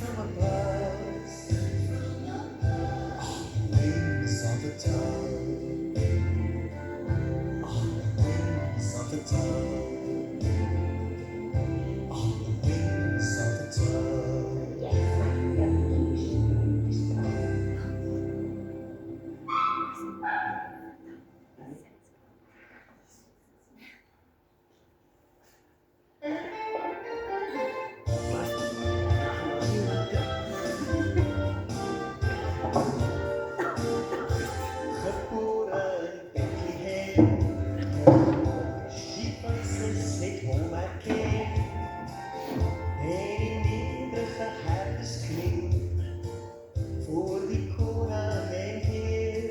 from above. On the wings of a dove. On the wings of a dove. On the wings of a dove. Gebore in Bethlehem, Jesus het hom erken, en die nederige herders kniel voor die koning en Heer.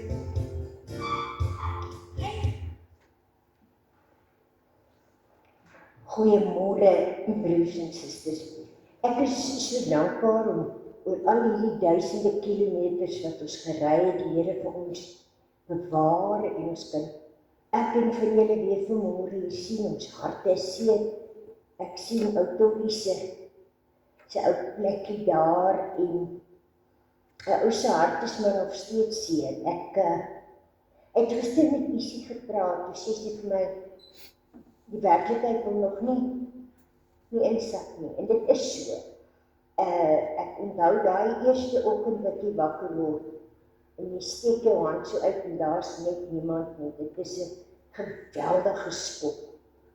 Goeiemôre, broers en susters. Ek is so dankbaar om oor al hierdie duisende kilometers wat ons gery het, die Here vir ons bewaar en ons kan ek en vir julle weer vanmôre hier sien, ons harte is seën. Ek sien ou Tollie se ou plekkie daar en 'n ou se hart is my nog steeds seën. Ek het gister met Isie gepraat, toe sê sy vir my, die werklikheid kom nog nie insak nie, en dit is so. Ek onthou daai eerste oggend wat jy wakker word, en jy steek jou hand so uit en daar's net niemand nie. Dit is 'n geweldige skok.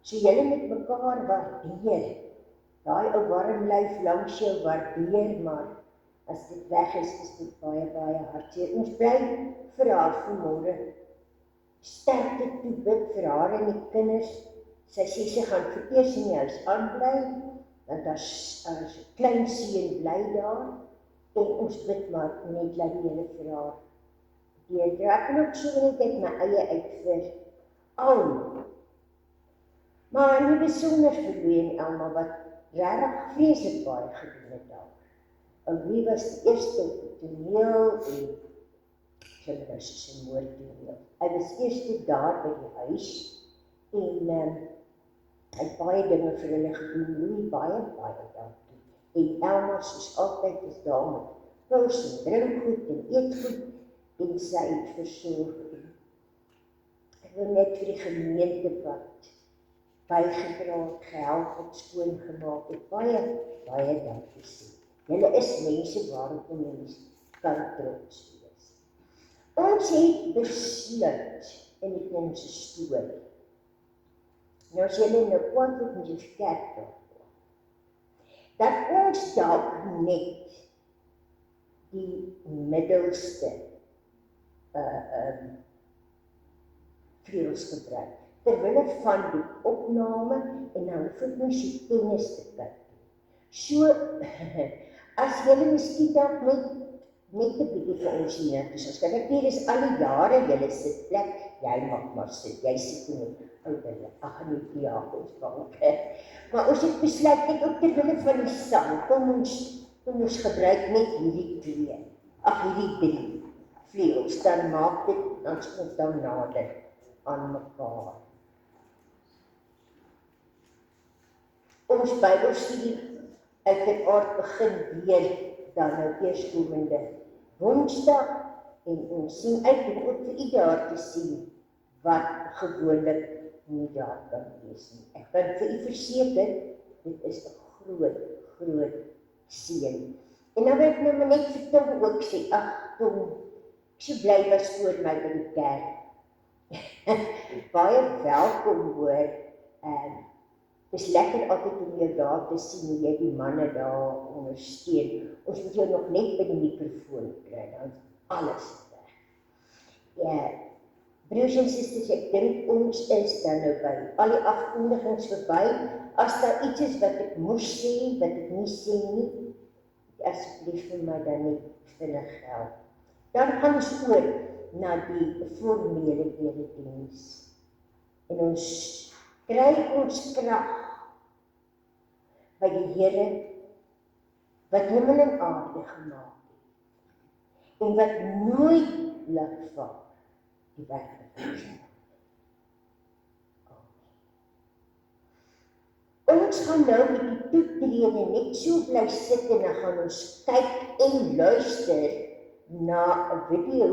So julle met mekaar waardeer, daai ou warm lyf langs jou waardeer, maar as dit weg is dit baie, baie hartseer. Ons bly vir haar vanmôre sterkte toe bid vir haar en die kinders. Sy sê sy gaan vir eers in die huis aanbly, want as 'n klein seun bly daar, en ons bid maar net laat die Here vir haar deurdra. Ek kan ook so net uit my eie uit vir al, maar nie besonder vir Louie en Elma wat regtig vreeslik baie gedoen het daar. En wie was die eerste op die toneel en sy was soos 'n moordtoneel. Hy was eerste daar by die huis en hy het baie dinge vir hulle gedoen. Louie baie dankie. En Elma soos altyd is daar met pils en drinkgoed en eetgoed en sy het versorg. Ek wil net vir die gemeente wat bygedra het, gehelp het, skoongemaak het, baie dankie sê. Julle is mense waarop 'n mens kan trots wees. Ons het besluit in ons storie. Nou as julle nou kwant op ons kerk daarvoor, dat ons dalk net die middelste vleuels gebruik, terwille van die opname, en nou hoef ek nie so kennis te kyk. So, as julle miskien dalk net 'n bietjie vir ons hier, soos kan ek nie, dis al die jare julle sit plek, jy mag maar sit, jy sit nie ouderlik, ag nie die Jakobsbank. Maar ons het besluit net ook terwille van die sang, kom ons gebruik net hierdie 3 vleuels, dan maak dit, ons kom dan nader aan mekaar. Ons Bybelstudie uiteraard begin weer dan nou eerskomende Woensdag, en ons sien uit om ook vir u daar te sien wat gewoonlik nie daar kan wees nie. Ek kan vir u verseker, dit is 'n groot seën. En nou wil ek nou net vir Tom ook sê, ag Tom, ek so bly was voor my by die kerk. Baie welkom hoor. Dis lekker altyd om jou daar te sien, hoe jy die manne daar ondersteun. Ons moet jou nog net by die mikrofoon kry, dan alles reg. Ja, broers en susters, ek dink ons is dan nou by al die afkondigings verby. As daar iets is wat ek moes sê, wat ek nie sê nie, asseblief vir my dan net vinnig help. Dan gaan ons oor na die formele erediens. En ons kry ons krag by die Here wat hemel en aarde gemaak het en wat nooit laat val die werk van sy hand. Ons gaan nou met die toetrede net so bly sit en dan gaan ons kyk en luister na 'n video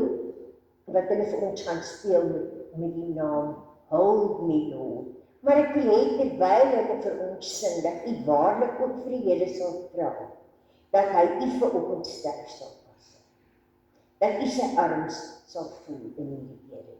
wat hulle vir ons gaan speel met die naam Hold Me Lord. Maar ek wil hê terwyl hulle vir ons sing, dat u waarlik ook vir die Here sal vra, dat hy u vanoggend sterk sal pas. Dat u sy arms sal voel in die Here.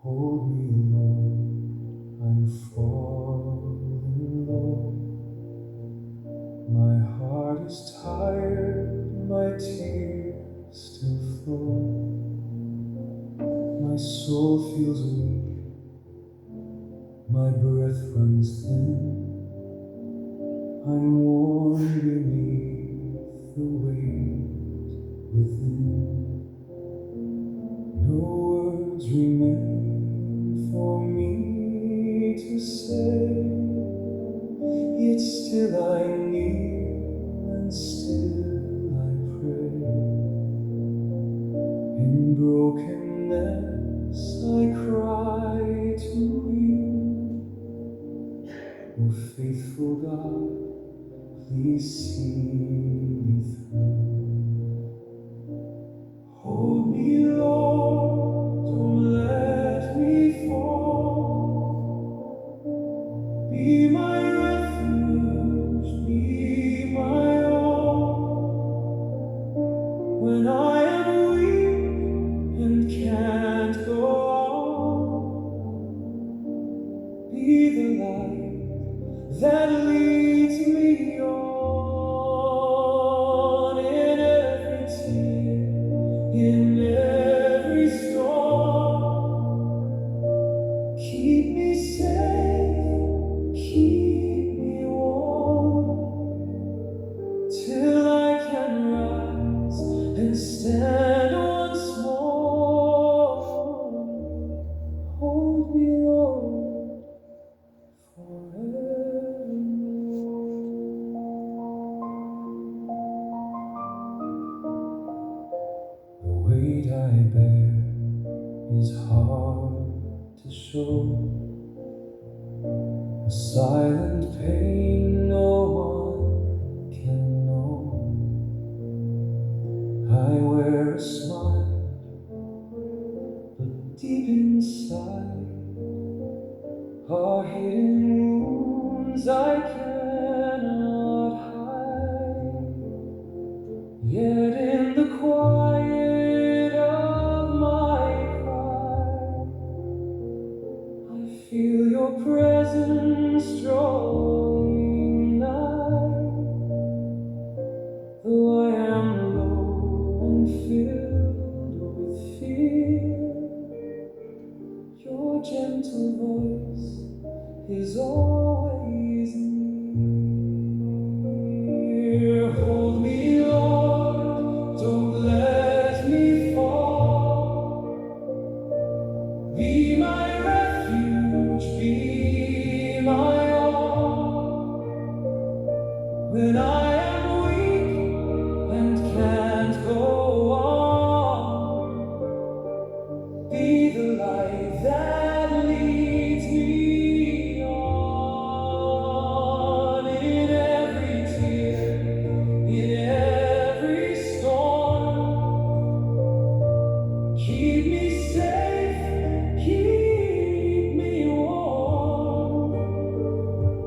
Hold me, Lord, I'm falling low. My heart is tired, my tears still flow. My soul feels weak, my breath runs thin. I'm worn beneath the weight within. No words remain for me to say, yet still I kneel and still I pray. In brokenness I cry to you, O faithful God, please see me through. Hold me, Lord, don't let me fall. Be my refuge, be my all. When I am weak and can't go on, be the light that leads me on in every tear. In every storm, keep me safe, keep me warm, till I can rise and stand once more. Hold me, Lord, forevermore. The weight I bear is hard to show, a silent pain no one can know. I wear a smile, but deep inside are hidden wounds I cannot hide. Yet in the quiet of my cry, I feel your presence drawing nigh. Though I am low and filled with fear, your gentle voice is always near. Hold me, Lord, don't let me fall. Be my refuge, be my all. When I am weak and can't go on, be the light that leads me on in every tear, in every storm. Keep me safe, keep me warm,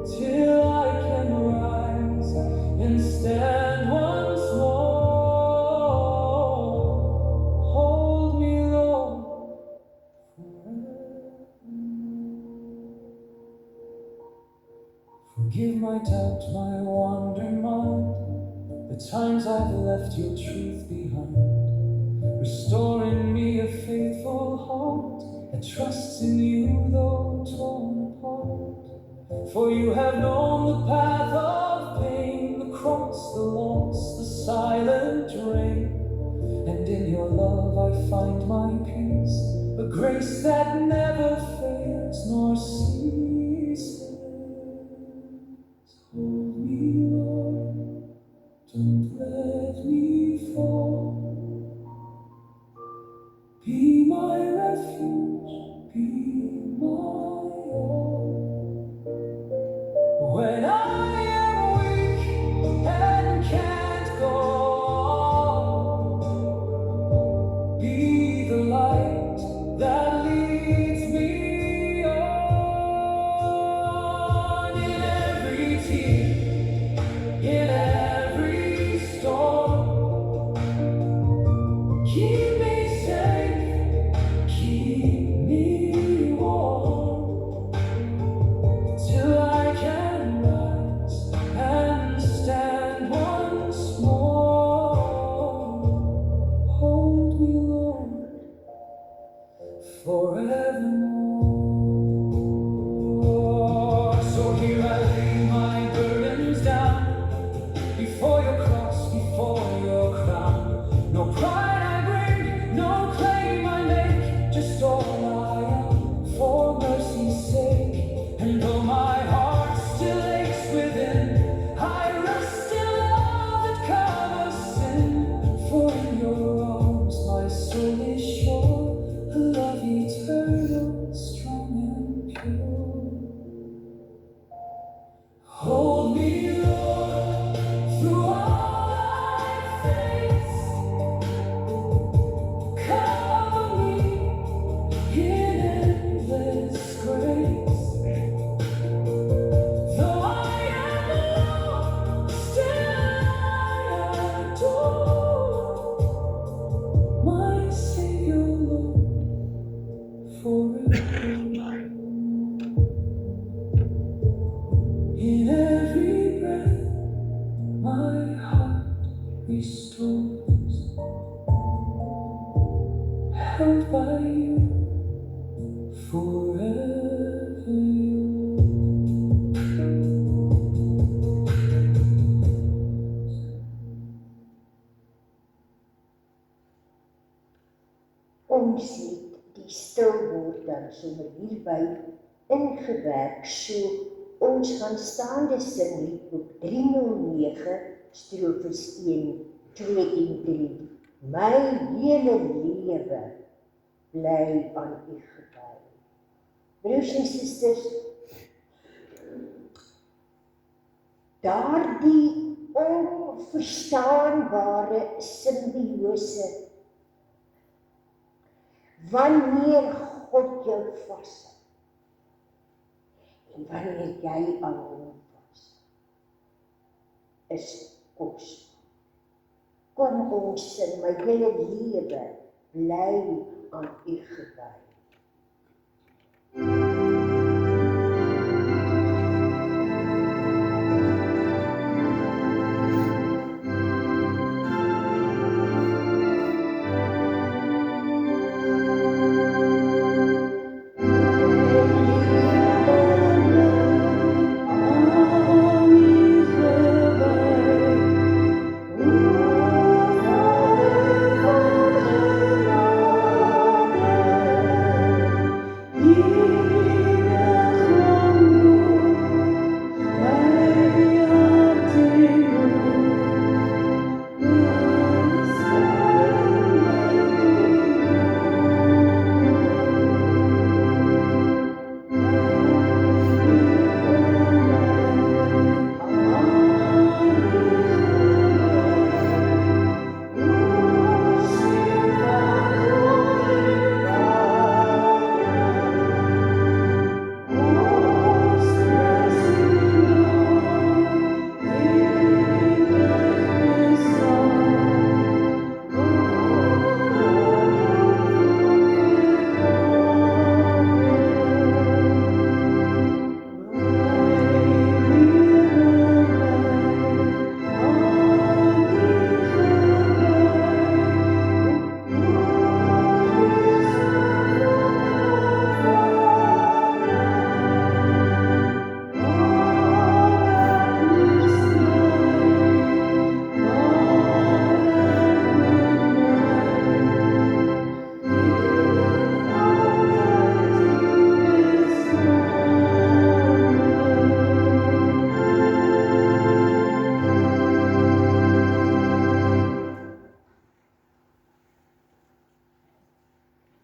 till I can rise and stand once more. Hold me, Lord, forgive my doubt, my wandering mind, the times I've left your truth behind. Restore in me a faithful heart that trusts in you though torn apart. For you have known the path of pain, the cross, the loss, the silent rain. And in your love I find my peace, a grace that never fails nor ceases. dan sommer hierby ingewerk. So ons gaan staande sing liedboek 309, strofes 1, 2 en 3. My hele lewe bly aan U gewy. Broers en susters, daardie onverstaanbare simbiose, wanneer God jou vashou en wanneer jy aan hom vas, is kosbaar. Kom ons sing, my hele lewe bly aan U gewy.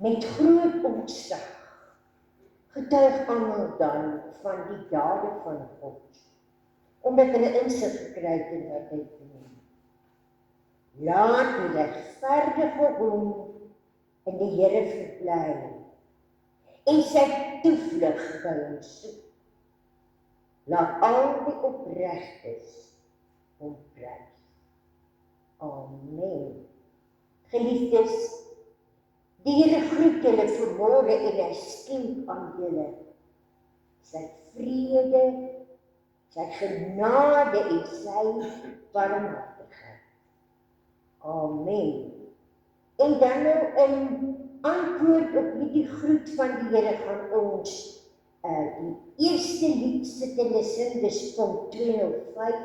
Met groot ontzag getuig almal dan van die dade van God, omdat hulle insig gekry het in wat hy doen. Laat die regverdige hom in die Here verbly en sy toevlug by hom soek. Laat al die opregtes hom prys. Amen. Geliefdes, die Here groet julle vanmôre en hy skenk aan julle sy vrede, sy genade en sy barmhartigheid. Amen. En dan nou in antwoord op hierdie groet van die Here gaan ons die eerste lied sittende sing, dis punkt 205,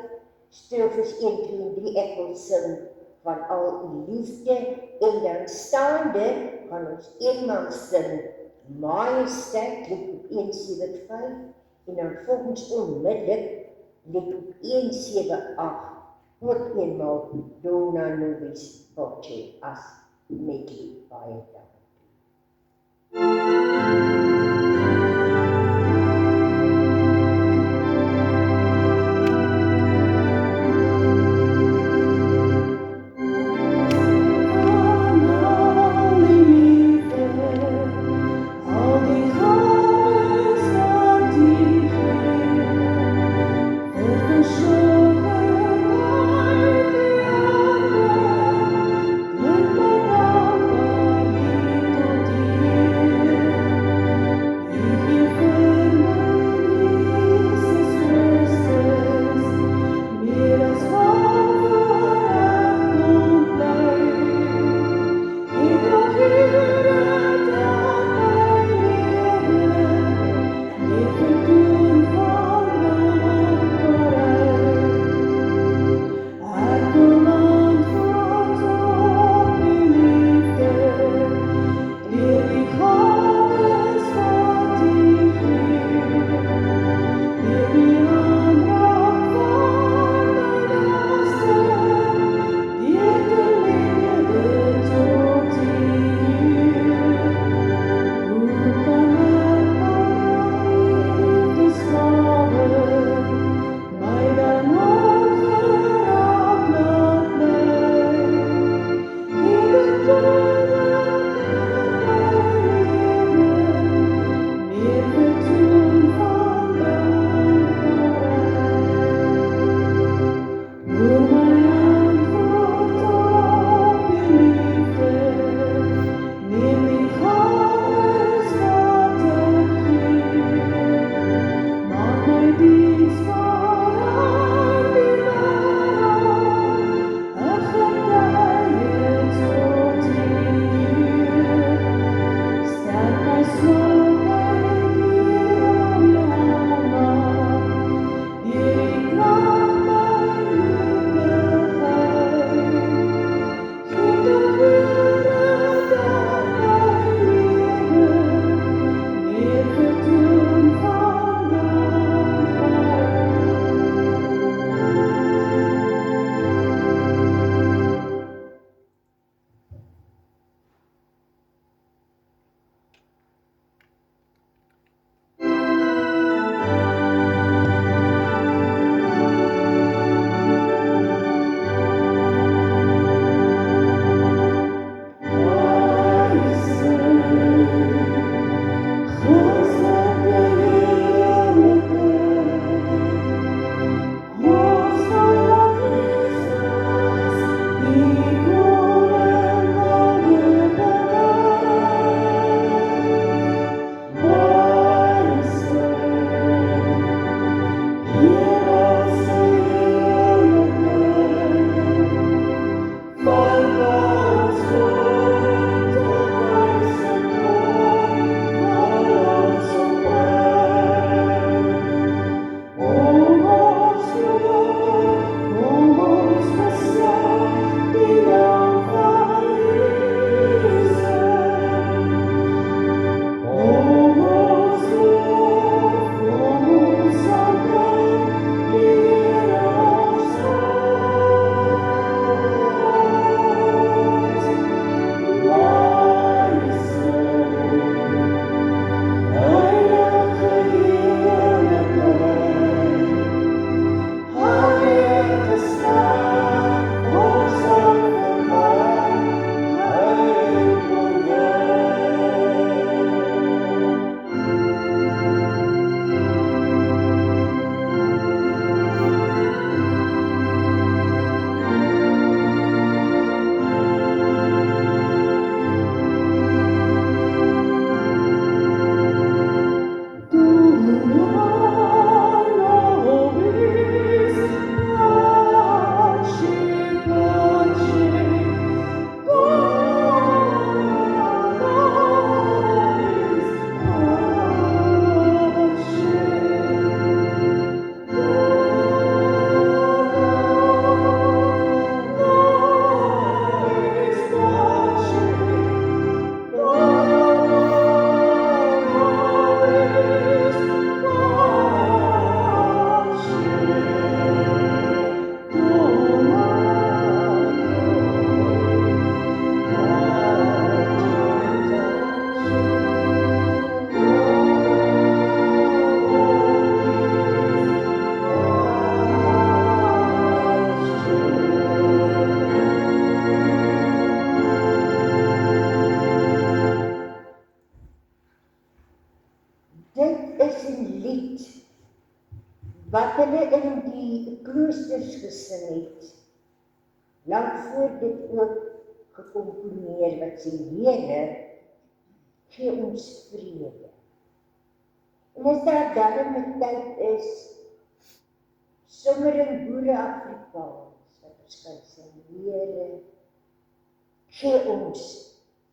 strofes 1, 2 en 3, ek wil sing van al die liefde, en dan staande gaan ons eenmaal sing Majesteit, liedboek 175, en dan volgens onmiddellik liedboek 178, ook eenmaal Dona Nobis Voce as medley. Baie dankie. gesing het, lang voor dit ook gecomponeer wat sê, Here, gee ons vrede. En as daar darm 'n tyd is, sommer in Boere-Afrikaans, wat ons kan sê, Here, gee ons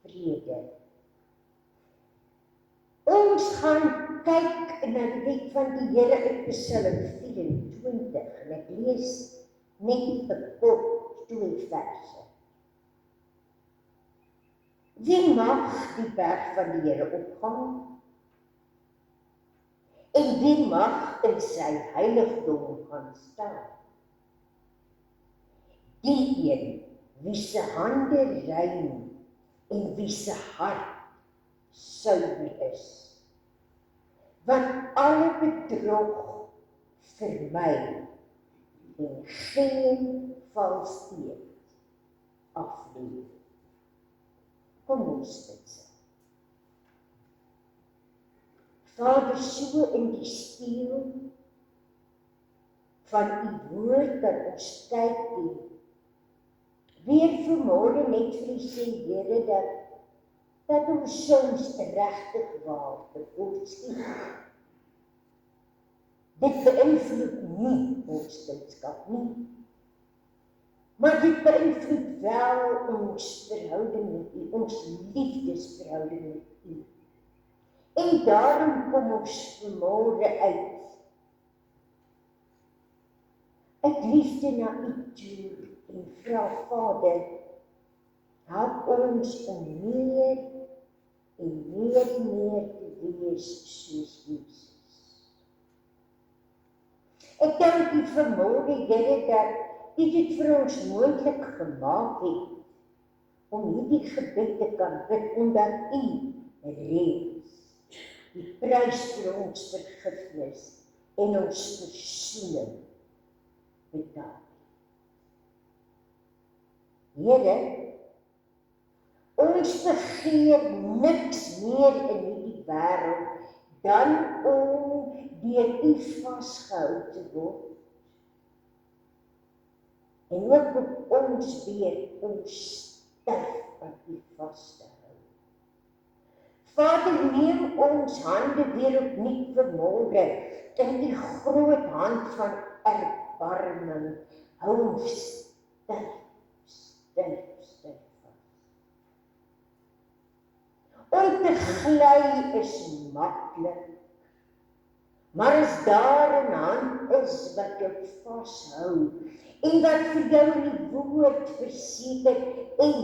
vrede. Ons gaan kyk na die wet van die Here uit Psalm 24 en ek lees net 'n kort 2 verse. Wie mag die berg van die Here opgaan? En wie mag in sy heiligdom gaan staan? Die een, wie se hande rein en wie se hart suiwer is, want alle bedrog vermy en geen valsteed aflê. Kom ons dit sê. Vader, so in die stiel van u woord dat ons kyk en weer vanmôre net vir u sê, Here, dat ons soms regtig waar bekoorskiet. Dit beïnvloed nie ons lidskap nie, maar dit beïnvloed wel ons verhouding met u, ons liefdesverhouding met u. En daarom kom ons vanmôre uit liefde na u toe en vra, Vader, help ons om meer en meer te wees soos Jesus. Ek dank u vanmôre, Here, dat u dit vir ons moontlik gemaak het om hierdie gebed te kan bid, omdat u reeds die prys vir ons vergifnis en ons versoening betaal. Here, ons begeer niks meer in hierdie wêreld dan om deur u vasgehou te word. En ook op ons weer ons styf aan u vas te hou. Vader, neem ons hande weer opnuut vanmôre in die groot hand van erbarming. Hou ons styf vas. Om te gly is maklik, maar as daar 'n hand is wat jou vashou en wat vir jou die woord verseker, en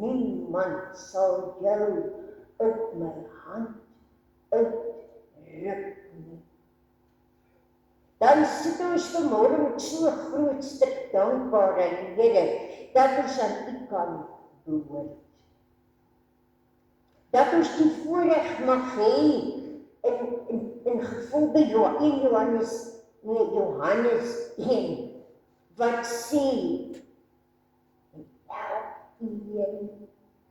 niemand sal jou uit my hand uitruk nie. Dan sit ons vanmôre met so 'n groot stuk dankbaarheid, Here, dat ons aan u kan behoort. Dat ons die voorreg mag hê in gevolge Johannes 1, wat sê, elkeen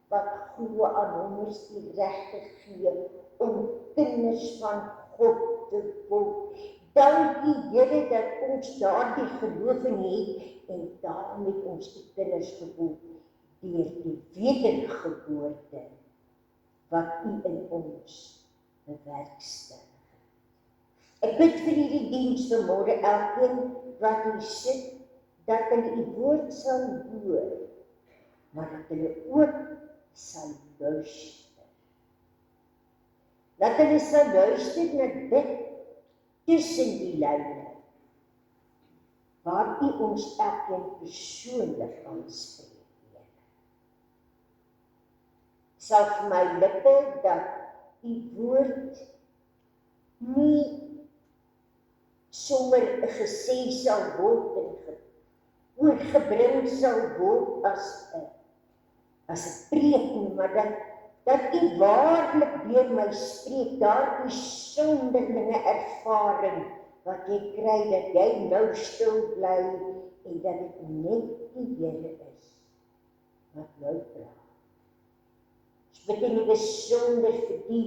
wat glo aan hom is die regte gee om kinders van God te word. Dankie, Here, dat ons daardie geloof in het en daarom het ons die kinders geword deur die wedergeboorte wat u in ons bewerkstellig. Ek bid vir hierdie diens vanmôre, elkeen wat hier sit, dat hulle u woord sal hoor, maar dat hulle ook sal luister. Dat hulle sal luister na dit tussen die lyne, waar u ons elkeen persoonlik aanspreek. Sal vir my lippe dat u woord nie sommer gesê sal word en oorgebring sal word as 'n preek nie, maar dat u waarlik deur my spreek, daardie sonderlinge ervaring wat jy kry, dat jy nou stil bly en dat dit net die Here is wat nou praat. Ons bid in die besonder vir die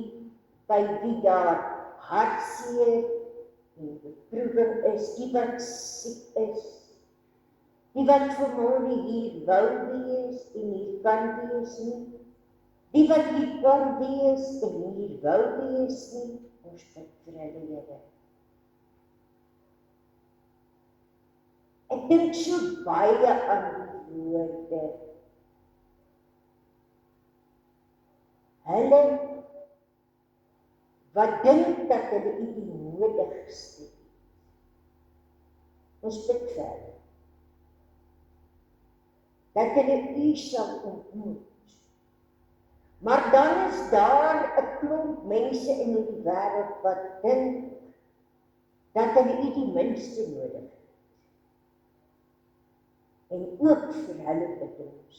by wie daar hartseer en beproewing is, die wat siek is, die wat vanmôre hier wou wees en hier kan wees nie, die wat hier kon wees en hier wou wees nie, ons bid vir hulle, Here. Ek dink so baie aan die woorde. Hulle wat dink dat hulle U die nodigste het. Ons bid vir hulle. Dat hulle U sal ontmoet. Maar dan is daar 'n klomp mense in die wêreld wat dink dat hulle U die minste nodig het. En ook vir hulle bid ons.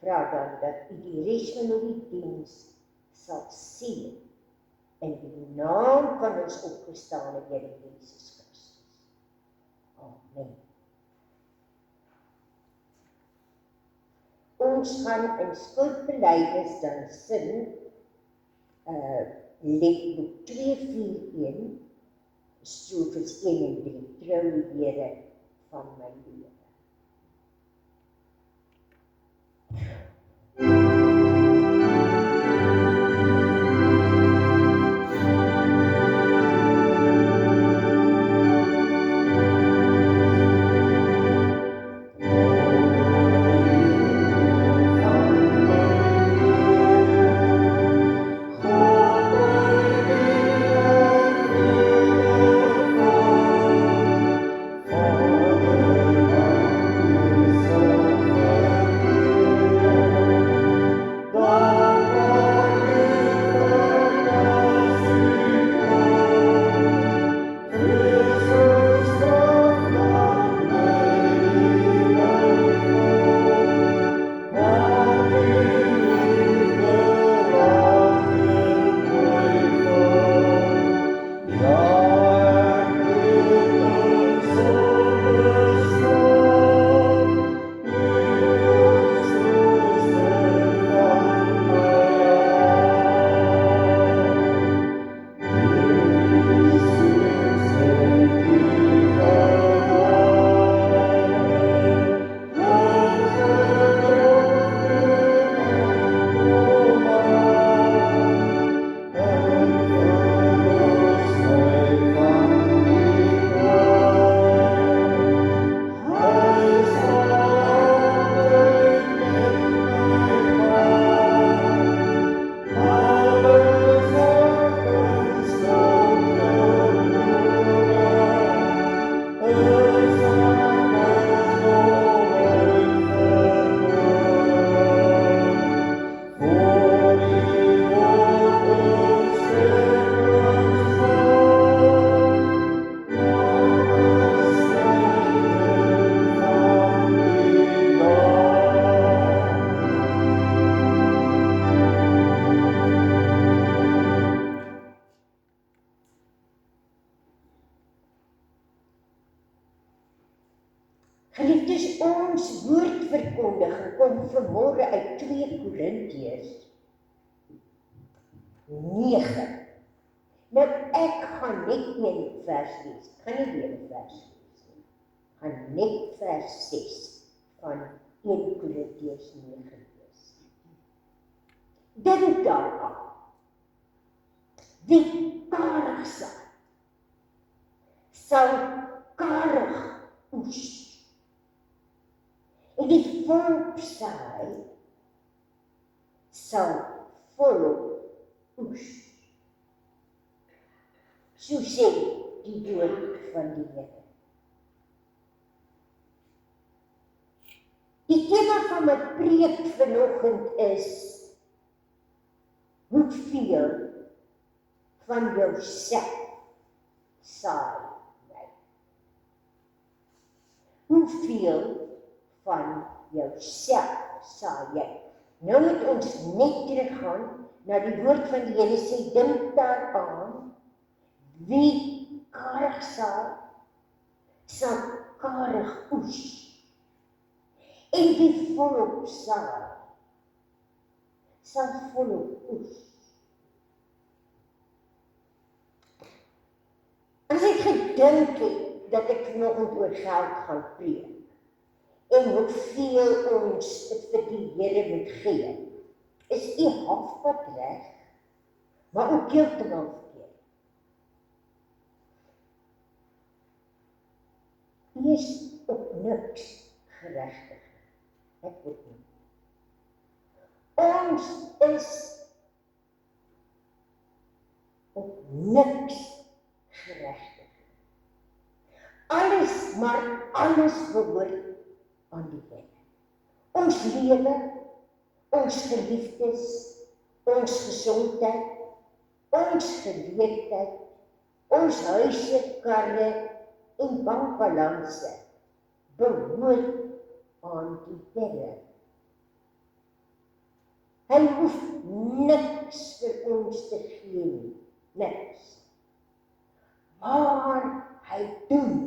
Vra dan dat U die res van die diens sal sien in die naam van ons opgestane Here Jesus Christus. Amen. Ons gaan in skuldbelydenis dan sing Liedboek 241, strofes 1 en 3, Trou Here van my lewe. Geliefdes, ons woordverkondiging kom vanmôre uit 2 Korintiërs 9. Nou ek gaan net een vers lees, ek gaan nie weer 'n vers lees nie. Ek gaan net vers 6 van 1 Korintiërs 9 lees. Dink daaraan, wie karig sal karig oes. En die volop saai sal volop oes. So sê die woord van die Here. Die tema van my preek vanoggend is: hoeveel van jouself saai jy? Hoeveel van jouself saai jy? Nou moet ons net teruggaan na die woord van die Here sê, dink daaraan, wie karig saai, sal karig oes. En wie volop saai, sal volop oes. As ek gedink het dat ek vanoggend oor geld gaan preek. En hoeveel ons dit vir die Here moet gee. Is u halfpad reg, maar ook heeltemal verkeerd. U is op niks geregtig. Ek weet nie. Ons is op niks geregtig. Alles, maar alles behoort aan die Here. Ons lewe, ons geliefdes, ons gesondheid, ons geleerdheid, ons huise, karre en bankbalanse behoort aan die Here. Hy hoef niks vir ons te gee nie, niks. Maar hy doen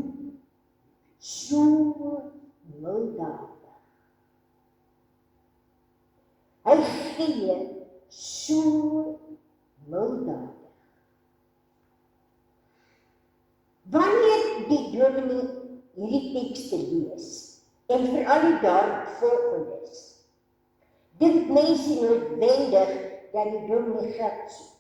so milddadig. Hy gee so milddadig. Wanneer die dominee hierdie tekste lees, en veral die daaropvolgendes, dink mense noodwendig dat die dominee geld soek.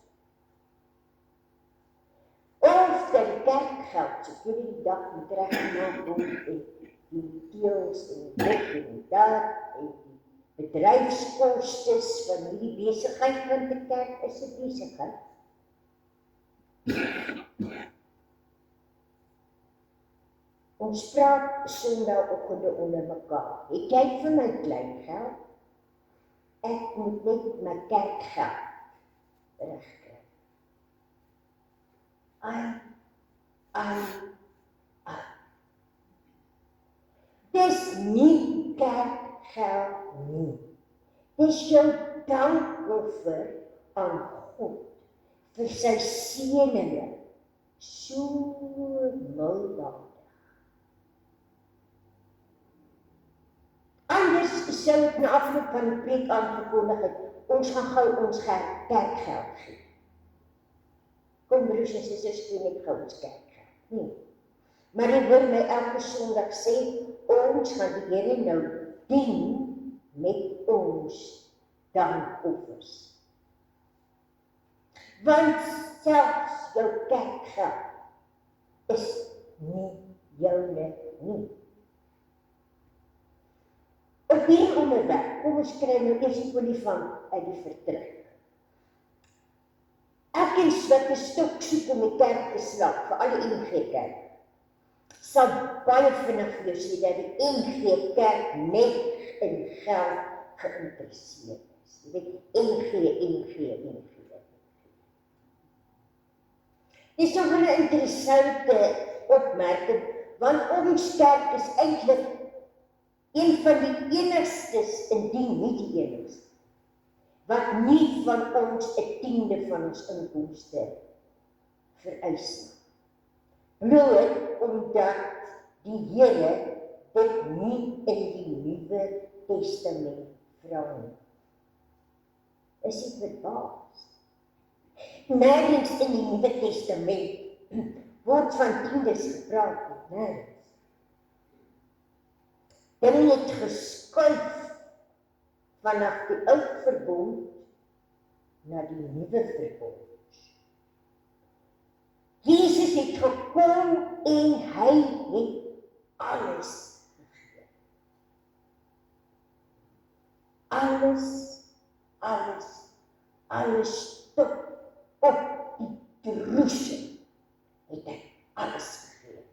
Of dat die kerk geld soek, jy die dag moet reggemaak word en die teels en die dit en die dat en die bedryfskostes van hierdie besigheid, want die kerk is 'n besigheid. Ons praat Sondagoggende onder mekaar. Het jy vir my klein geld? Ek moet net my kerkgeld regkry. Ai. Dis nie kerkgeld nie. Dis jou dankoffer aan God vir sy seëninge. So milddadig. Anders sou ek na afloop van die preek aangekondig het, ons gaan gou ons kerkgeld gee. Kom broers en susters, gee net gou ons kerkgeld. Nee. Maar jy hoor my elke Sondag sê, ons gaan die Here nou dien met ons dankoffers. Want selfs jou kerkgeld is nie joune nie. Op hierdie onderwerp, kom ons kry nou eers die olifant uit die vertrek. Ek en Swit is stoksoek om die kerk te slag, vir alle NG Kerk. Sal baie vinnig vir jou sê dat die NG Kerk net in geld geïnteresseerd is. Jy weet, NG. Dis nog 'n interessante opmerking, want ons kerk is eintlik een van die enigstes, indien nie die enigste, wat nie van ons 'n tiende van ons inkomste vereis nie. Bloot omdat die Here dit nie in die Nuwe Testament vra nie. Is dit verbaas? Nergens in die Nuwe Testament word van tiendes gepraat, nergens. Hulle het geskuif vanaf die ou verbond na die nuwe verbond. Jesus het gekom en hy het alles gegee. Alles tot op die troesel het hy alles gegee.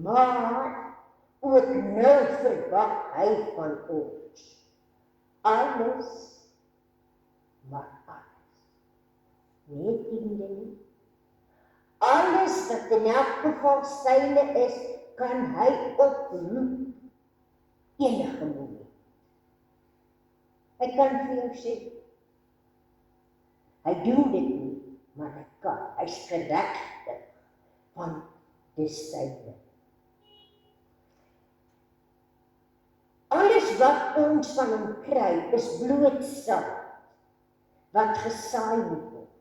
Maar ook nou verwag hy van ons. Alles, maar alles. Nie tiende nie. Alles wat in elk geval syne is, kan hy oproep enige moment. Hy kan vir jou sê, hy doen dit nie, maar hy kan. Hy's geregtig, want dis syne. Alles wat ons van hom kry, is bloot saad, wat gesaai moet word.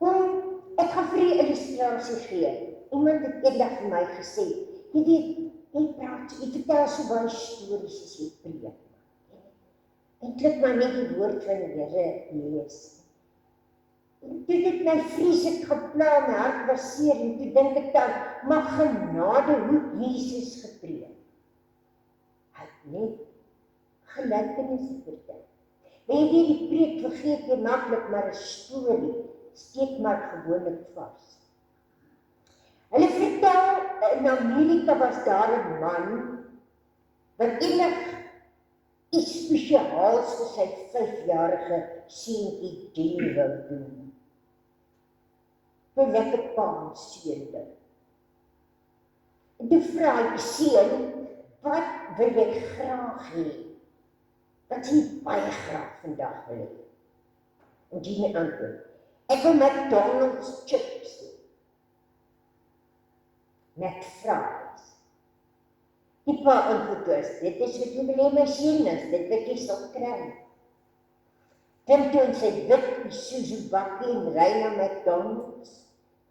Kom Ek gaan vir 'n illustrasie gee. Iemand het eendag vir my gesê, jy weet, jy vertel so baie stories as jy preek. Eintlik maar net die woord van die Here lees. En toe dit my vreeslik gepla, my hart was seer, en toe dink ek dan, maar genade, hoe Jesus gepreek. Hy het net gelykenisse vertel. Weet jy, die preek vergeet jy maklik, maar 'n storie steek maar gewoonlik vas. Hulle vertel, in Amerika was daar 'n man, wat enig iets spesiaals vir sy 5-jarige seentjie Jenny wou doen. Toe lekker pa en seun ding. En toe vra die seun, wat wil jy graag hê? Wat jy baie graag vandag wil hê? En Jenny antwoord, ek wil McDonald's chips hê. Met fries. Die pa antwoord is, dit is wat jy wil hê my seun is, dit wat jy sal kry. Tim toe in sy wit Isuzu bakkie en ry na McDonald's.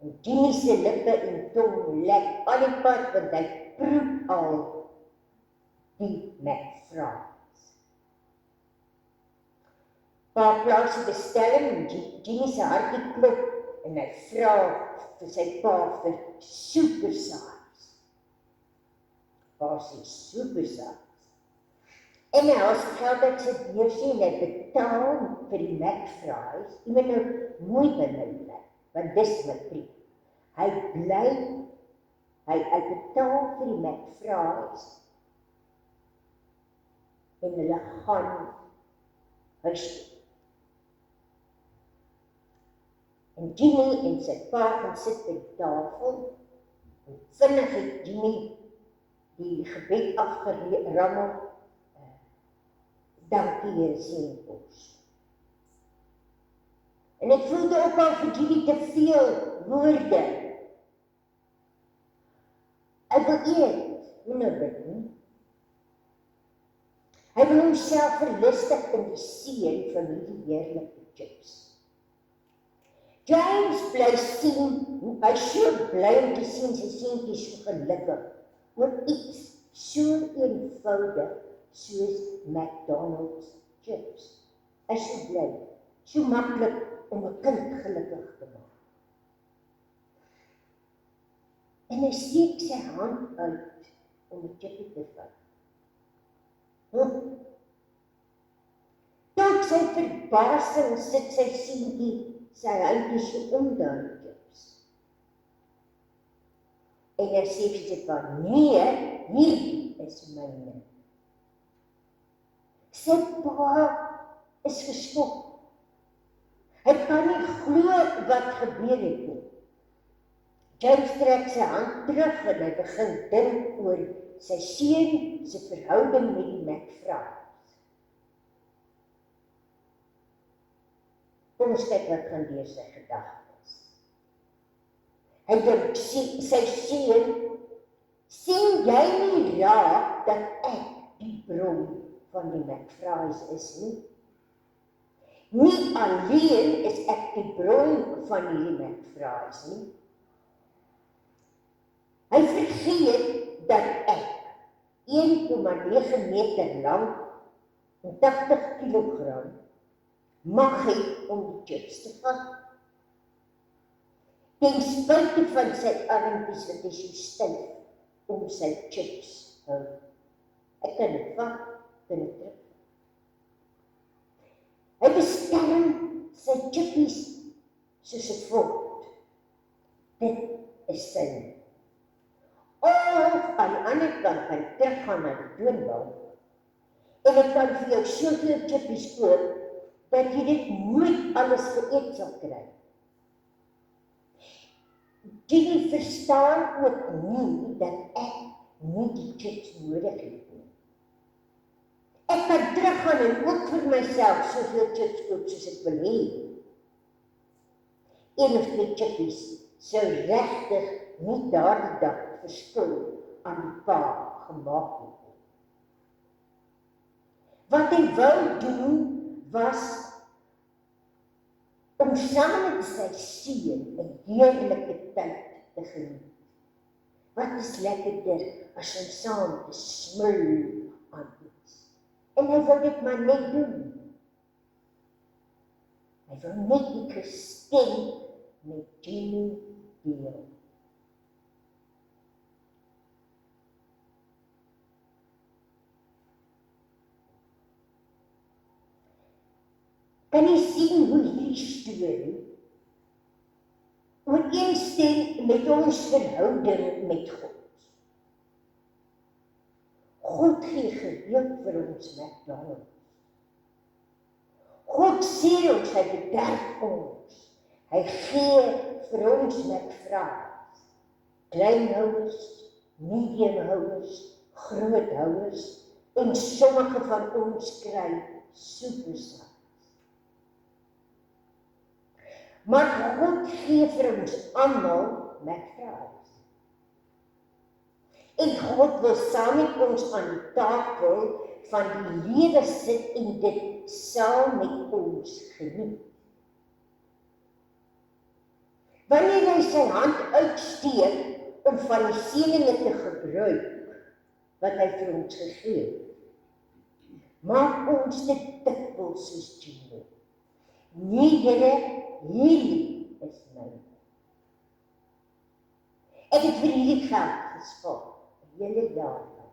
En Jenny se lippe en tong lek al die pad, want hy proe al die McFries. Pa plaas die bestelling en Jenny se hartjie klop en hy vra vir sy pa vir supersize. Pa sê supersize. En hy as geld uit sy beursie en hy betaal vir die McFries. Jy moet nou mooi by my bly, want dis my preek. Hy betaal vir die McFries en hulle gaan huis toe. En Jenny en sy pa gaan sit by die tafel en vinnig het Jenny die gebed afgerammel. Dankie Here, seën ons. En ek voelde ook al vir Jenny te veel woorde. Hy wil eet, nie bid nie. Hy wil homself verlustig in die seën van hierdie heerlike chips. James bly sien, hy so bly om te sien sy seentjie so gelukkig oor iets so eenvoudig soos McDonald's chips. Hy so bly, so maklik om 'n kind gelukkig te maak. En hy steek sy hand uit om 'n chippie te vat. Tot sy verbasing sit sy seentjie sy handjie so onder die chips. En hy sê vir sy pa, nee, hierdie is myne. Sy pa is geskok. Hy kan nie glo wat gebeur het nie. James trek sy hand terug en hy begin dink oor sy seun se verhouding met die McFries. Kom ons kyk wat gaan deur sy gedagtes. Hy dink sy seun, sien jy nie raak dat ek die bron van die McFries is nie? Nie alleen is ek die bron van die McFries nie. Hy vergeet dat ek 1,9 meter lank en 80 kilogram mag het om die chips te vat. Ten spyte van sy armpies wat hy so styf om sy chips hou. Ek kan dit vat, kan dit terug. Hy beskerm sy chippies soos 'n fort. Dit is syne. Of aan die ander kant kan teruggaan na die toonbank en ek kan vir jou soveel chippies koop dat jy dit nooit alles geëet sal kry. Jenny verstaan ook nie dat ek nie die chips nodig het nie. Ek kan teruggaan en ook vir myself soveel chips koop soos ek wil hê. Een of twee chippies sou regtig nie daardie dag verskil aan die pa gemaak het. Wat hy wou doen was om saam met sy seun 'n heerlike tyd te geniet. Wat is lekkerder as om saam te smil aan iets? En hy wou dit maar net doen. Hy wou net die geskenk met Jimmy deel. Kan jy sien hoe hierdie storie ooreenstem met ons verhouding met God? God gee gereeld vir ons McDonald's. God sê ons, hy bederf ons. Hy gee vir ons McFries. Kleinhouers, mediumhouers, groothouers en sommige van ons kry supersats. Maar God gee vir ons almal McFries. En God wil saam met ons aan die tafel van die lewe sit en dit saam met ons geniet. Wanneer hy sy hand uitsteek om van die seëninge te gebruik wat hy vir ons gegee het, maak ons dit dikwels soos Jimmy. Nee, Here, hierdie is myne. Ek het vir hierdie geld gespaar, 'n hele jaar lang.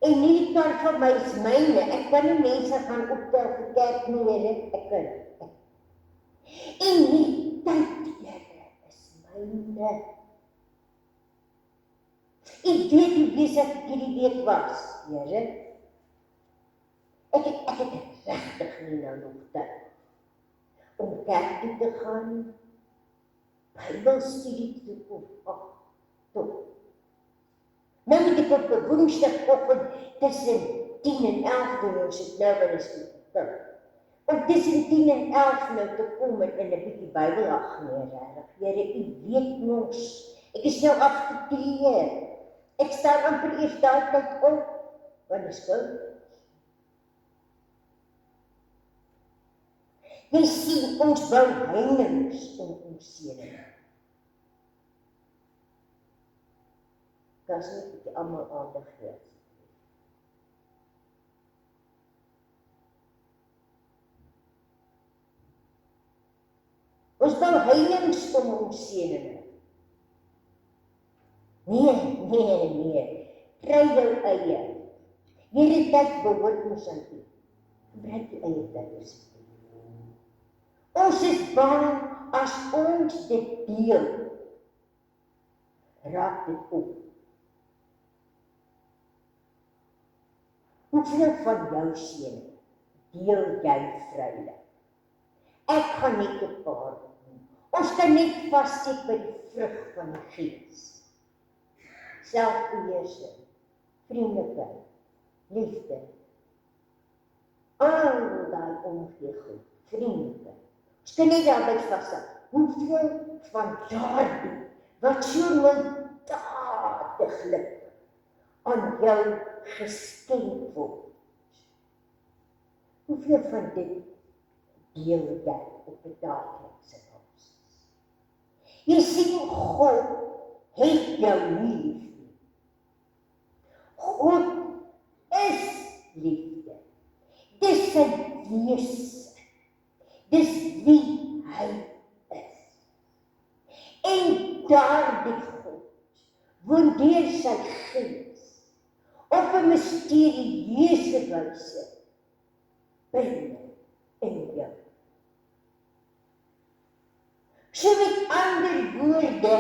En hierdie kar van my is myne. Ek kan nie mense gaan optel vir kerk nie, Here, ek kan. En die tyd, Here, is myne. Ek weet hoe besig ek hierdie week was, Here. Ek het regtig nie nou nog tyd om kerk toe te gaan, Bybelstudie te doen, tot. Nou moet ek op 'n Woensdagoggend tussen 10 en 11 doen, ons het nou wel eens goed. Om tussen 10 en 11 nou te kom en 'n bietjie Bybel agneer, regtig. Here, U weet mos, ek is nou afgetree. Ek staan amper eers daai tyd op, want is koud. Jy sien, ons bou heininge om ons seëninge. Dat is nie dat almal aandag gee. Ons bou heininge om ons seëninge. Nee. Kry jou eie. Hierdie tyd behoort ons aan U. Gebruik U eie tyd. Ons is bang as ons dit deel, raak dit op. Hoeveel van jou seëninge deel jy vrylik? Ek gaan net 'n paar doen. Ons kan net vassteek by die vrug van die Gees. Selfbeheersing, vriendelikheid, liefde. Al daai omgee goed, vriendelikheid. Ons kan net daarby vashou. Hoeveel van daardie wat so mildadiglik aan jou geskenk word, hoeveel van dit deel jy op 'n daaglikse basis? Jy sien, God het jou nie lief nie. God is liefde. Dis sy wese. Dis wie hy is. En daardie God woon deur sy Gees op 'n misterieuse wyse binne in jou. So met ander woorde,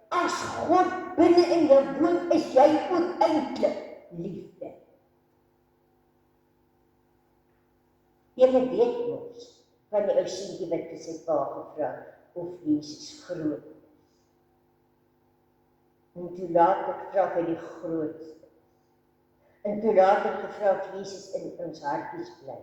as God binne in jou woon, is jy ook eintlik liefde. Julle weet mos van die ou seentjie wat vir sy pa gevra of Jesus groot is. En toe later gevra hy die grootste. En toe later gevra of Jesus in ons hartjies bly.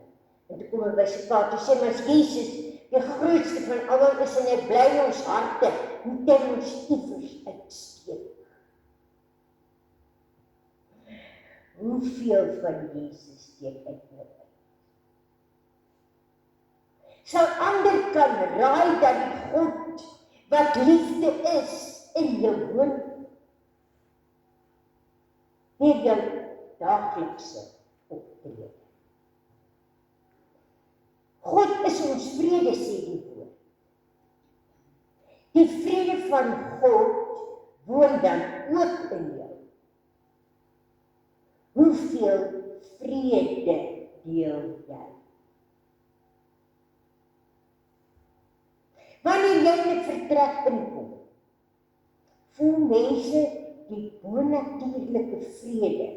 En toe kom hy by sy pa, toe sê mas Jesus, die grootste van almal is en hy bly in ons harte, moet hy ons iewers uitsteek. Hoeveel van Jesus steek uit nou uit? sal ander kan raai dat die God wat liefde is in jou woon, deur jou daaglikse optrede. God is ons vrede, sê die woord. Die vrede van God woon dan ook in jou. Hoeveel vrede deel jy? Wanneer jy in 'n vertrek inkom, voel mense die bonatuurlike vrede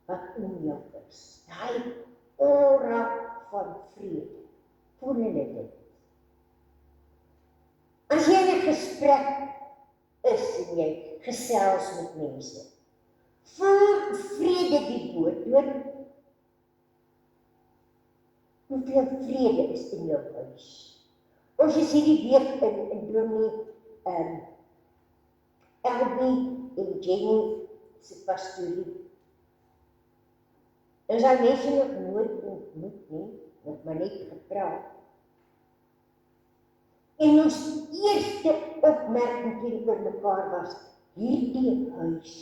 wat in jou is. Daai aura van vrede. Voel hulle dit? As jy in 'n gesprek is en jy gesels met mense, voel vrede die boot, hoeveel vrede is in jou huis. Ons is hierdie week in Dominee Elbie en Jenny se pastorie. Ons het mense nog nooit ontmoet nie, wat maar net gepraat. En ons eerste opmerking teenoor mekaar was, hierdie huis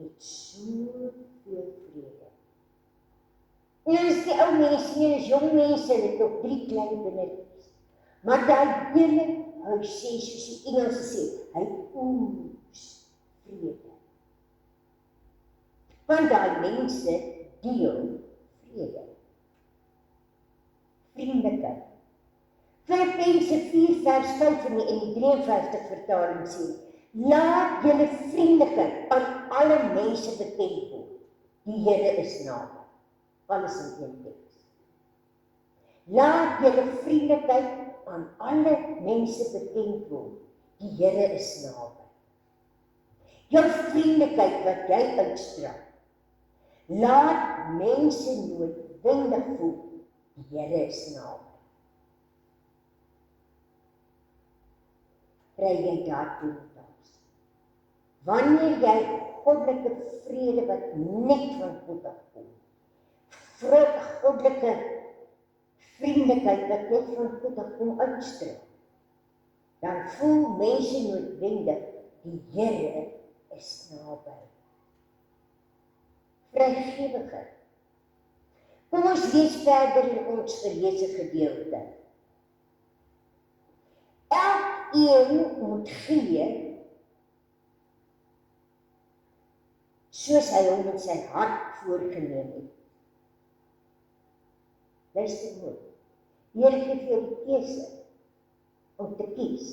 het soveel vrede. En ons is die ou mense, en ons jong mense, het ook 3 klein kindertjies. Maar daai hele huis sê, soos die Engelse sê, hy oes vrede. Want daai mense deel vrede. Vriendelikheid. Filippense 4 vers 5 in die 53 vertaling sê, laat julle vriendelikheid aan alle mense bekend word. Die Here is naby. Alles in een teks. Laat julle vriendelikheid aan alle mense bekend word. Die Here is naby. Jou vriendelikheid wat jy uitstraal, laat mense noodwendig voel, die Here is naby. Kry jy daartoe tans. Wanneer jy goddelike vrede wat net van God afkom, goddelike vriendelikheid wat net van God afkom uitstraal, dan voel mense noodwendig, die Here is naby. Vrygewigheid. Kom ons lees verder in ons geleesde gedeelte. Elkeen moet gee, soos hy hom in sy hart voorgenem het. Luister goed. Here gee vir jou die keuse om te kies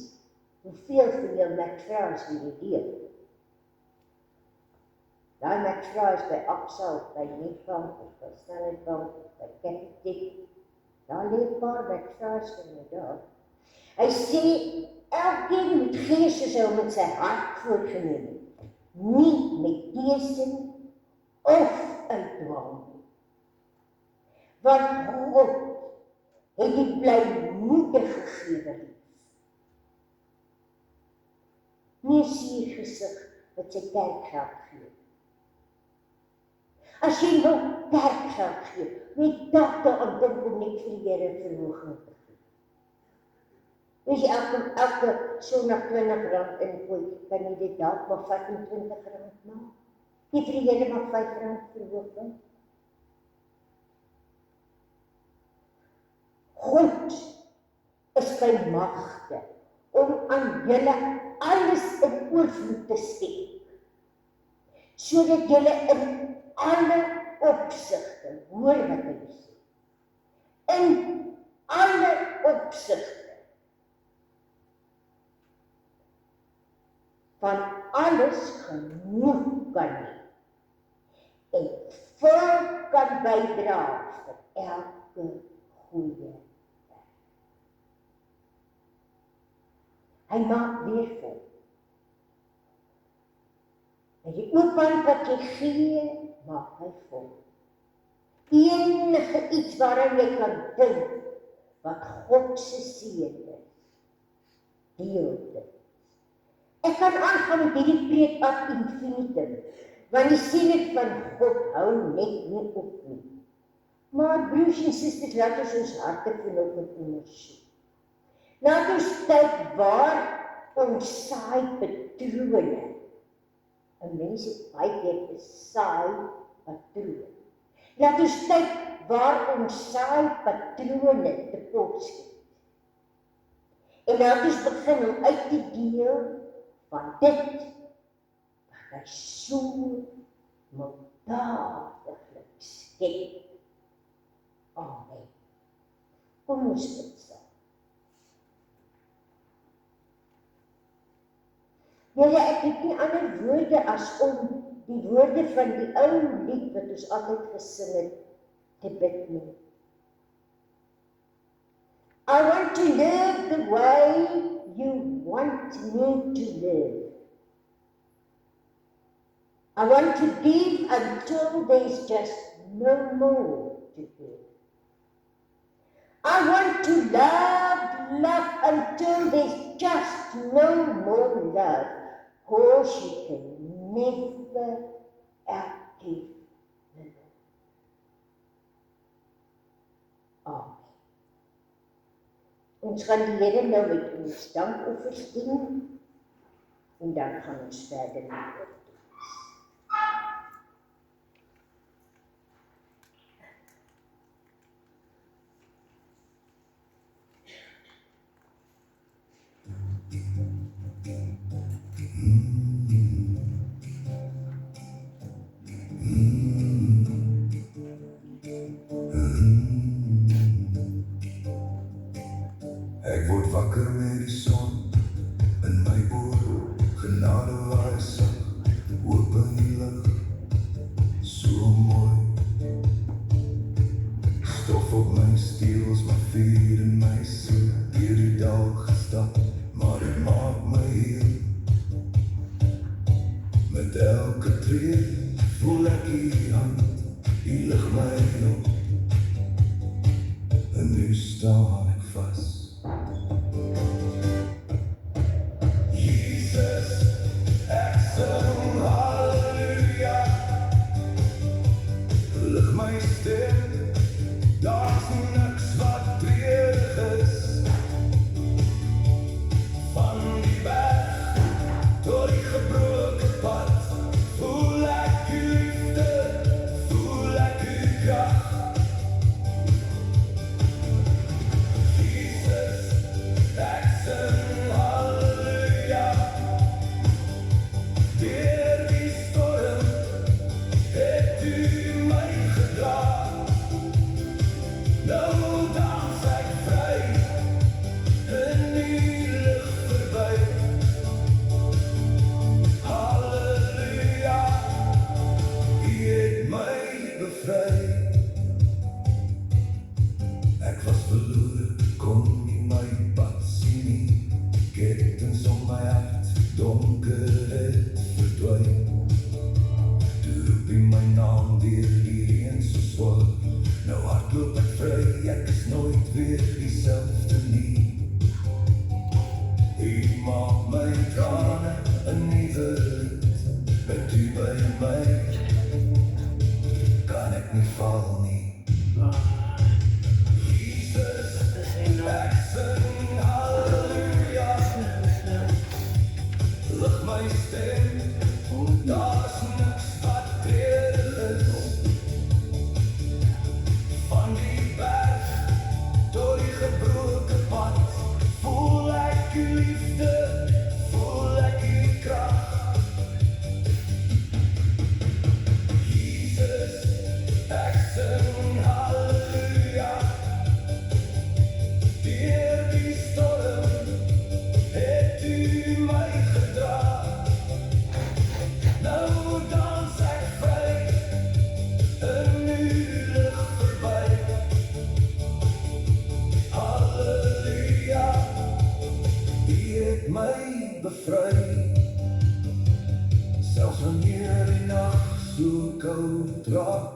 hoeveel van jou McFries wil jy deel. Daai McFries by Absa, by Netbank, of by Standard Bank, of by Capitec, daar lê 'n paar McFries vir my daar. Hy sê, elkeen moet gee soos hy hom in sy hart voorgenem het. Nie met teesin of uitdwaal nie. Want God het die blymoedige gegewe lief. Nie suurgesig wat sy kerkgeld gee. As jy nog kerkgeld gee, moet dagte aan dink om net vir die Here verhooging te gee. As jy elke Sondag R20 ingooi, kan jy dit dalk maar R25 maak. Nie vir die Here maar R5 verhooging. God is by magte om aan julle alles in oorvloed te skenk, sodat julle in alle opsigte, hoor wat ek sê, in alle opsigte, van alles genoeg kan hê, en vol kan bydra vir elke goeie werk. Hy maak weer vol. En die oopband wat jy gee, maak hy vol. Enige iets waaraan jy kan dink, wat God se seën is, deel dit. Ek kan aangaan met hierdie preek ad infinitum, want die seën van God hou net nie op nie. Maar broers en susters, laat ons harte vanoggend ondersoek. Laat ons kyk waar ons saai patrone. 'n Mens het baie keer 'n saai patroon. Laat ons kyk waar ons saai patrone te kort skiet. En laat ons begin om uit te deel van dit wat hy so milddadiglik skep. Amen. Kom ons bid saam. Here, ek het nie ander woorde as om die woorde van die ou lied wat ons altyd gesing het, te bid nie. I want to live the way you want me to live. I want to give until there's just no more to give. I want to love until there's just no more love, cause you can never outgive the love. Amen. Ons gaan die Here nou met ons dankoffers dien, en dan gaan ons verder met dit. Ek word wakker met die son in my oor, genade waai sag, oop in die lig, so mooi. Stof op my steels, my vuur en my siel, deur die dal gestap, maar dit maak my heel. Met elke tree voel ek die hand, die lig my op, en nu staan ek vas.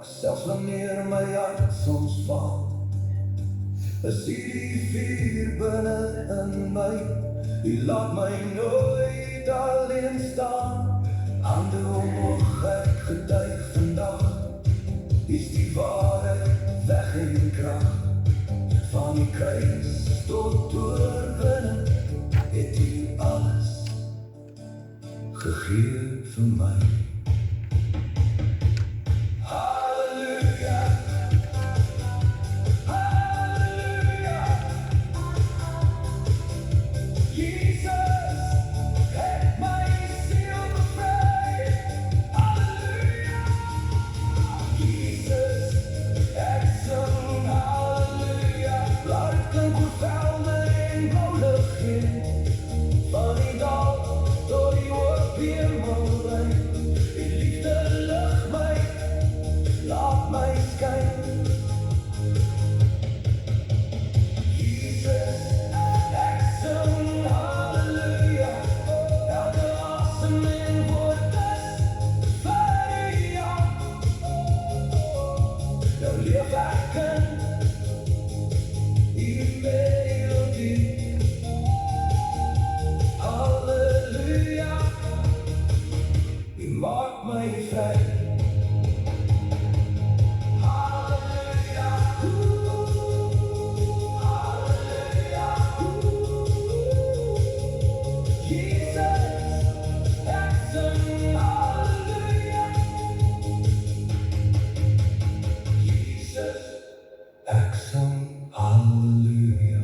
Selfs wanneer my hart soms val, is die vuur binne in my, die laat my nooit alleen staan. Hande omhoog, ek getuig vandag, is die waarheid weg van die kruis tot oorwinning het U alles gegee vir my. Halleluja, halleluja, Jesus het my siel bevry. Halleluja, Jesus, ek sing halleluja, laat het klink oor velde en blou luchtgeen, van die dal tot die hoop hemelruim. Die liefde lig my, laat my skyn. Jesus, ek sing halleluja, elke asem en woord is vir jou. Nou leef ek in die melodie. Halleluja, U maak my vry. Halleluja, halleluja, Jesus, ek sing halleluja. Jesus, ek sing halleluja.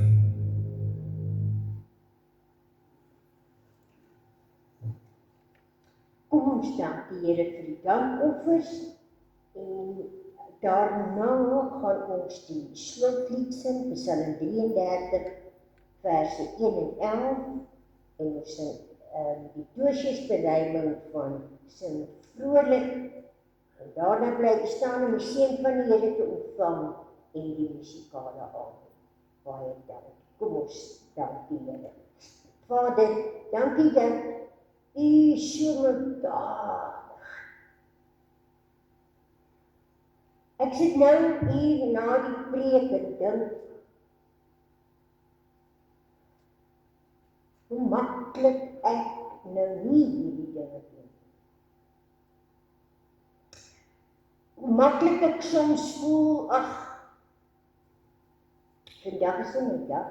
Kom ons dank die Here vir die dankoffers en daarna gaan ons die slotlied sing, Psalm 33 verse 1 en 11 en ons sing die Dosiusberuiming van sing vrolik en daarna bly staan om die seën van die Here te ontvang en die musikale aand. Baie dankie. Kom ons dank die Here. Vader, dankie dat U so moeddadig. Ek sit nou hier na die preek en dink hoe maklik ek nou nie hierdie dinge doen. Hoe maklik ek soms voel, ag, vandag is 'n dag.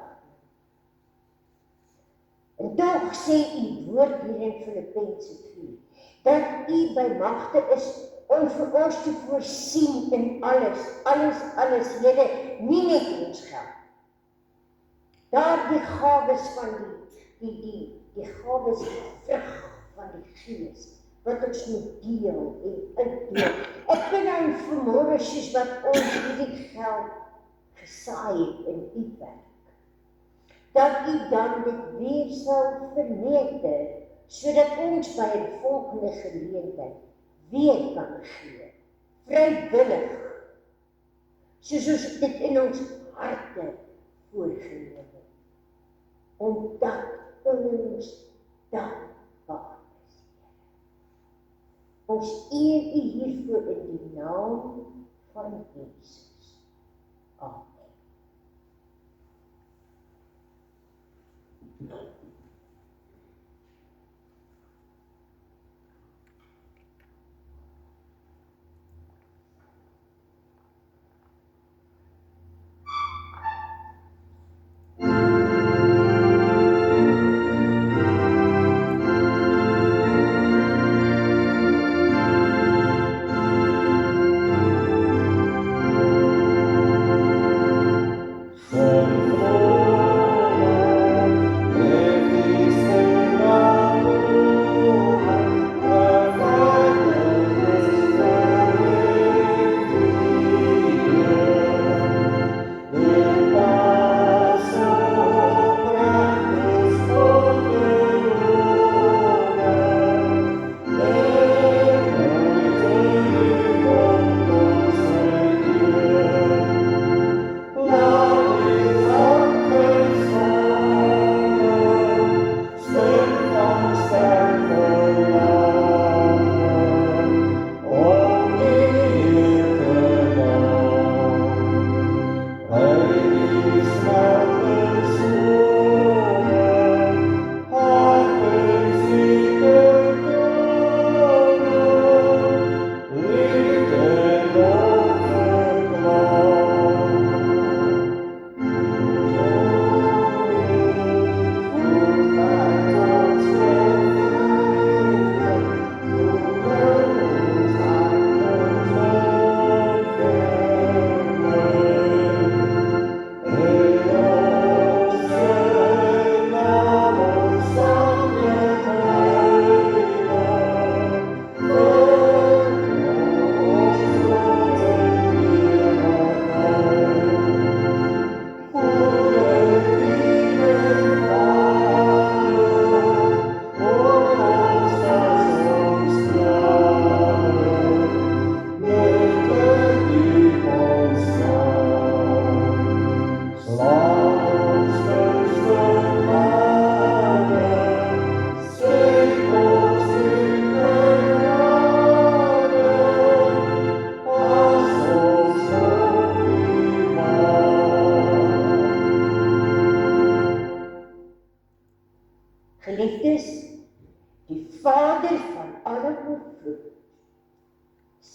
En tog sê U woord hier in Filippense 4, dat U by magte is om vir ons te voorsien in alles, Here, nie net ons geld. Daar die gawes van die gawes, die vrug van die Gees, wat ons moet deel en uitdeel. Ek ben nou vanmôre soos wat ons hierdie geld gesaai het in U werk, dat U dan dit weer sal vermeerder, sodat ons by 'n volgende geleentheid weer kan gee, vrywillig, soos ons dit in ons harte voorgeneem het, omdat ons dankbaar is. Ons eer U hiervoor in die naam van Jesus. Amen.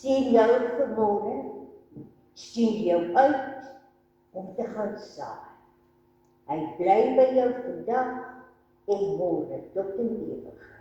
sien jou vanmôre, stuur jou uit om te gaan saai. Hy bly by jou vandag en môre tot in ewigheid.